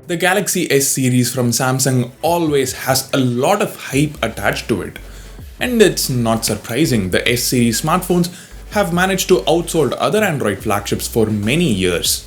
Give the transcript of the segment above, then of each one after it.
The Galaxy S series from Samsung always has a lot of hype attached to it. And it's not surprising, the S series smartphones have managed to outsell other Android flagships for many years.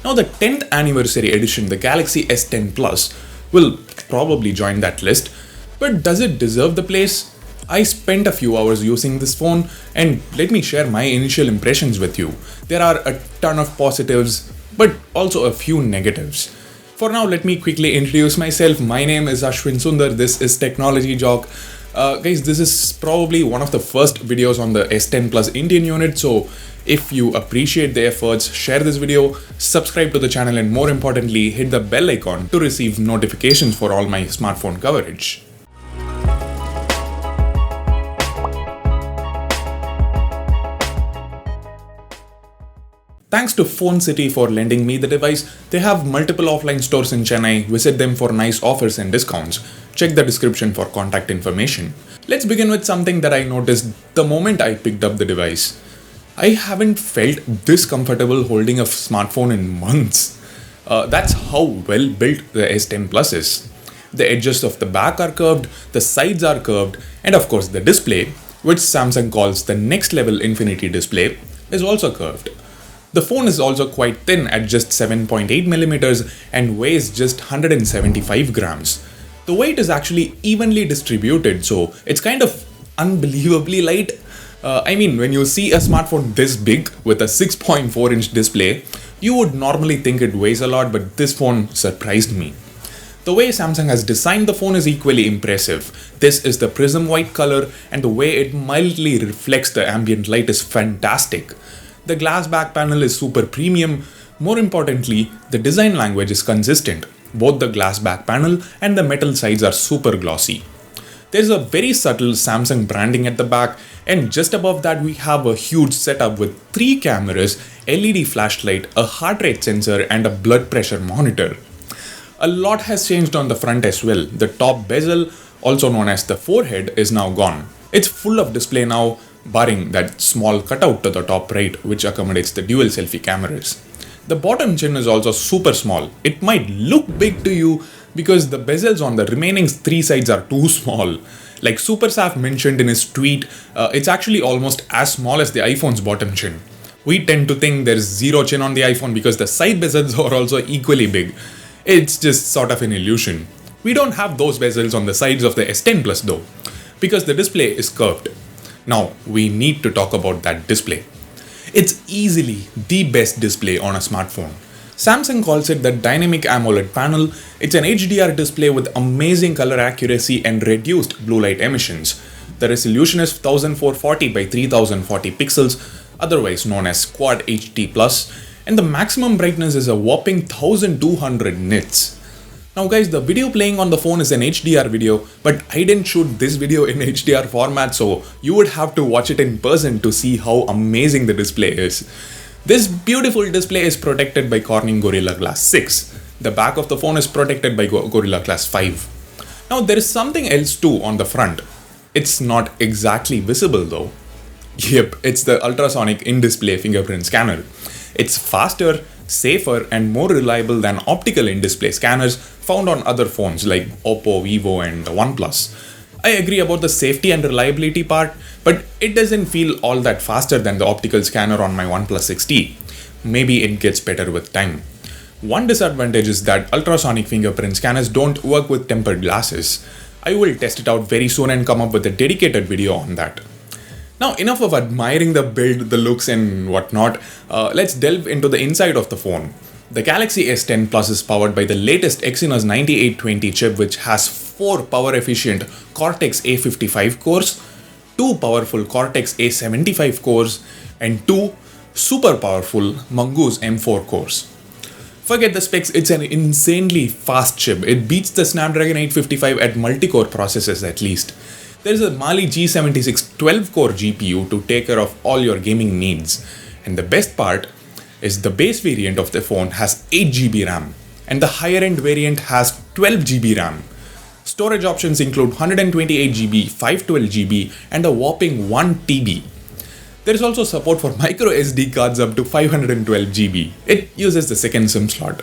Now the 10th anniversary edition, the Galaxy S10 Plus, will probably join that list, but does it deserve the place? I spent a few hours using this phone and let me share my initial impressions with you. There are a ton of positives, but also a few negatives. For now, let me quickly introduce myself. My name is Ashwin Sundar, this is Technology Jock. Guys, this is probably one of the first videos on the S10 Plus Indian unit, so if you appreciate the efforts, share this video, subscribe to the channel, and more importantly, hit the bell icon to receive notifications for all my smartphone coverage. Thanks to Fone City for lending me the device. They have multiple offline stores in Chennai. Visit them for nice offers and discounts. Check the description for contact information. Let's begin with something that I noticed the moment I picked up the device. I haven't felt this comfortable holding a smartphone in months. That's how well built the S10 Plus is. The edges of the back are curved, the sides are curved, and of course the display, which Samsung calls the next level infinity display, is also curved. The phone is also quite thin at just 7.8mm and weighs just 175 grams. The weight is actually evenly distributed, so it's kind of unbelievably light. When you see a smartphone this big with a 6.4-inch display, you would normally think it weighs a lot, but this phone surprised me. The way Samsung has designed the phone is equally impressive. This is the prism white color, and the way it mildly reflects the ambient light is fantastic. The glass back panel is super premium. More importantly, the design language is consistent. Both the glass back panel and the metal sides are super glossy. There's a very subtle Samsung branding at the back, and just above that we have a huge setup with 3 cameras, LED flashlight, a heart rate sensor, and a blood pressure monitor. A lot has changed on the front as well. The top bezel, also known as the forehead, is now gone. It's full of display now, barring that small cutout to the top right, which accommodates the dual selfie cameras. The bottom chin is also super small. It might look big to you because the bezels on the remaining 3 sides are too small. Like Supersaf mentioned in his tweet, it's actually almost as small as the iPhone's bottom chin. We tend to think there's zero chin on the iPhone because the side bezels are also equally big. It's just sort of an illusion. We don't have those bezels on the sides of the S10 Plus though, because the display is curved. Now, we need to talk about that display. It's easily the best display on a smartphone. Samsung calls it the Dynamic AMOLED panel. It's an HDR display with amazing color accuracy and reduced blue light emissions. The resolution is 1440 by 3040 pixels, otherwise known as QuadHD Plus, and the maximum brightness is a whopping 1200 nits. Now guys, the video playing on the phone is an HDR video, but I didn't shoot this video in HDR format, so you would have to watch it in person to see how amazing the display is. This beautiful display is protected by Corning Gorilla Glass 6. The back of the phone is protected by Gorilla Glass 5. Now there is something else too on the front. It's not exactly visible though. Yep, it's the ultrasonic in-display fingerprint scanner. It's faster, safer, and more reliable than optical in-display scanners found on other phones like Oppo, Vivo, and OnePlus. I agree about the safety and reliability part, but it doesn't feel all that faster than the optical scanner on my OnePlus 6T. Maybe it gets better with time. One disadvantage is that ultrasonic fingerprint scanners don't work with tempered glasses. I will test it out very soon and come up with a dedicated video on that. Now, enough of admiring the build, the looks and whatnot, let's delve into the inside of the phone. The Galaxy S10 Plus is powered by the latest Exynos 9820 chip, which has 4 power-efficient Cortex-A55 cores, 2 powerful Cortex-A75 cores, and 2 super powerful Mongoose M4 cores. Forget the specs, it's an insanely fast chip. It beats the Snapdragon 855 at multi-core processors at least. There is a Mali G76 12-core GPU to take care of all your gaming needs. And the best part is the base variant of the phone has 8GB RAM and the higher end variant has 12GB RAM. Storage options include 128GB, 512GB and a whopping 1TB. There is also support for micro SD cards up to 512GB. It uses the second SIM slot.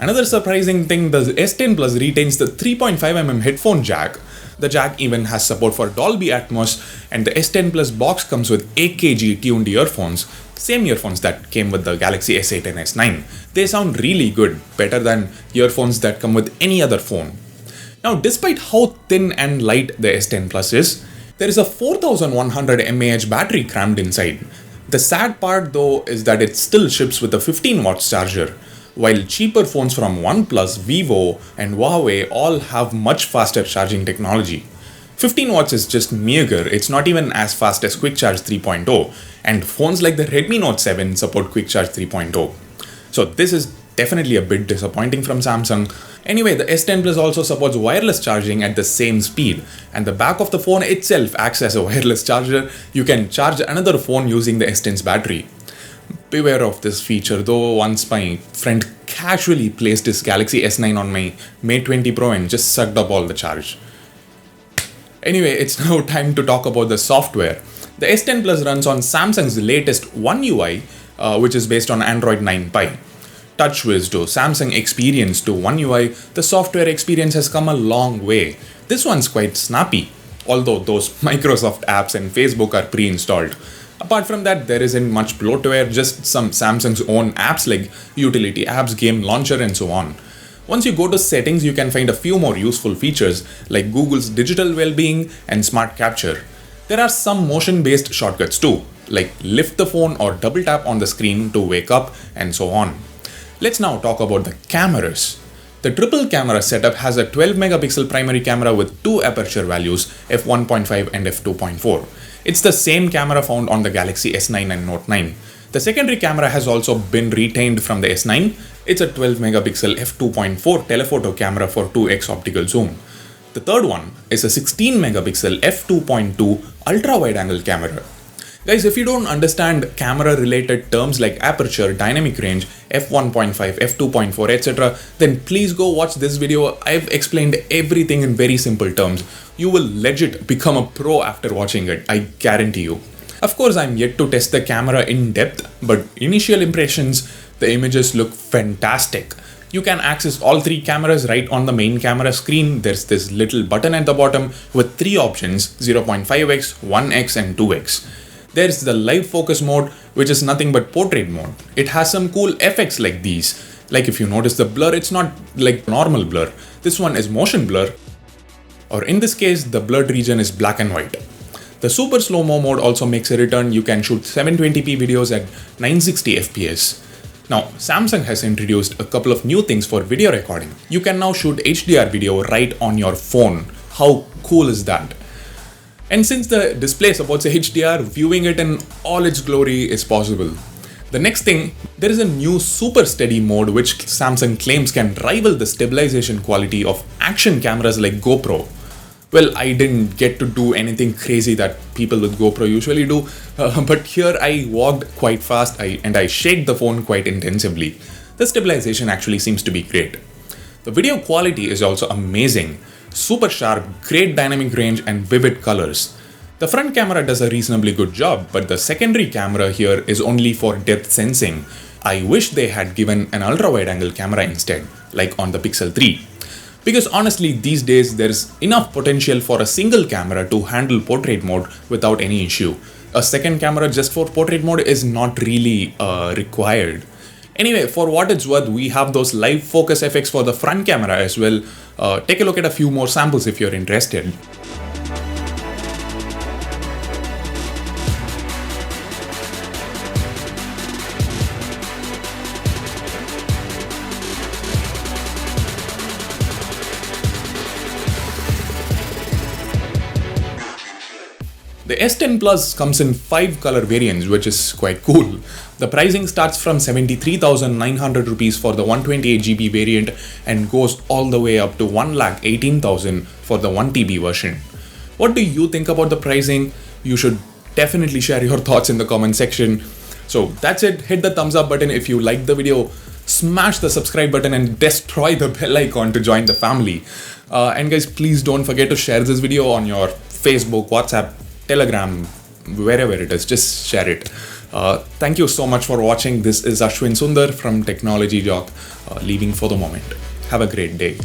Another surprising thing, the S10 Plus retains the 3.5mm headphone jack. The jack even has support for Dolby Atmos, and the S10 Plus box comes with AKG tuned earphones, same earphones that came with the Galaxy S8 and S9. They sound really good, better than earphones that come with any other phone. Now, despite how thin and light the S10 Plus is, there is a 4100 mAh battery crammed inside. The sad part though is that it still ships with a 15 watts charger, while cheaper phones from OnePlus, Vivo and Huawei all have much faster charging technology. 15 watts is just meager, it's not even as fast as Quick Charge 3.0, and phones like the Redmi Note 7 support Quick Charge 3.0. So this is definitely a bit disappointing from Samsung. Anyway, the S10 Plus also supports wireless charging at the same speed, and the back of the phone itself acts as a wireless charger. You can charge another phone using the S10's battery. Beware of this feature though. Once my friend casually placed his Galaxy S9 on my Mate 20 Pro and just sucked up all the charge. Anyway, it's now time to talk about the software. The S10 Plus runs on Samsung's latest One UI, which is based on Android 9 Pie. TouchWiz to Samsung Experience to One UI, the software experience has come a long way. This one's quite snappy, although those Microsoft apps and Facebook are pre-installed. Apart from that, there isn't much bloatware, just some Samsung's own apps like utility apps, game launcher and so on. Once you go to settings, you can find a few more useful features like Google's digital well-being and smart capture. There are some motion-based shortcuts too, like lift the phone or double tap on the screen to wake up and so on. Let's now talk about the cameras. The triple camera setup has a 12 megapixel primary camera with two aperture values, f1.5 and f2.4. It's the same camera found on the Galaxy S9 and Note 9. The secondary camera has also been retained from the S9. It's a 12 megapixel f2.4 telephoto camera for 2x optical zoom. The third one is a 16 megapixel f2.2 ultra wide angle camera. Guys, if you don't understand camera related terms like aperture, dynamic range, f1.5, f2.4, etc., then please go watch this video. I've explained everything in very simple terms. You will legit become a pro after watching it, I guarantee you. Of course, I'm yet to test the camera in depth, but initial impressions, the images look fantastic. You can access all three cameras right on the main camera screen. There's this little button at the bottom with three options, 0.5x, 1x and 2x. There's the live focus mode, which is nothing but portrait mode. It has some cool effects like these. Like if you notice the blur, it's not like normal blur. This one is motion blur. Or in this case, the blurred region is black and white. The super slow-mo mode also makes a return. You can shoot 720p videos at 960 fps. Now, Samsung has introduced a couple of new things for video recording. You can now shoot HDR video right on your phone. How cool is that? And since the display supports HDR, viewing it in all its glory is possible. The next thing, there is a new super steady mode which Samsung claims can rival the stabilization quality of action cameras like GoPro. Well, I didn't get to do anything crazy that people with GoPro usually do, but here I walked quite fast and I shake the phone quite intensively. The stabilization actually seems to be great. The video quality is also amazing. Super sharp, great dynamic range and vivid colors. The front camera does a reasonably good job, but the secondary camera here is only for depth sensing. I wish they had given an ultra-wide angle camera instead, like on the Pixel 3. Because honestly, these days there's enough potential for a single camera to handle portrait mode without any issue. A second camera just for portrait mode is not really required. Anyway, for what it's worth, we have those live focus effects for the front camera as well. Take a look at a few more samples if you're interested. The S10 Plus comes in 5 color variants, which is quite cool. The pricing starts from 73,900 rupees for the 128GB variant and goes all the way up to 1,18,000 for the 1TB version. What do you think about the pricing? You should definitely share your thoughts in the comment section. So that's it. Hit the thumbs up button if you liked the video. Smash the subscribe button and destroy the bell icon to join the family. And guys, please don't forget to share this video on your Facebook, WhatsApp, Telegram, wherever it is, just share it. Thank you so much for watching. This is Ashwin Sundar from Technology Jock, leaving for the moment. Have a great day.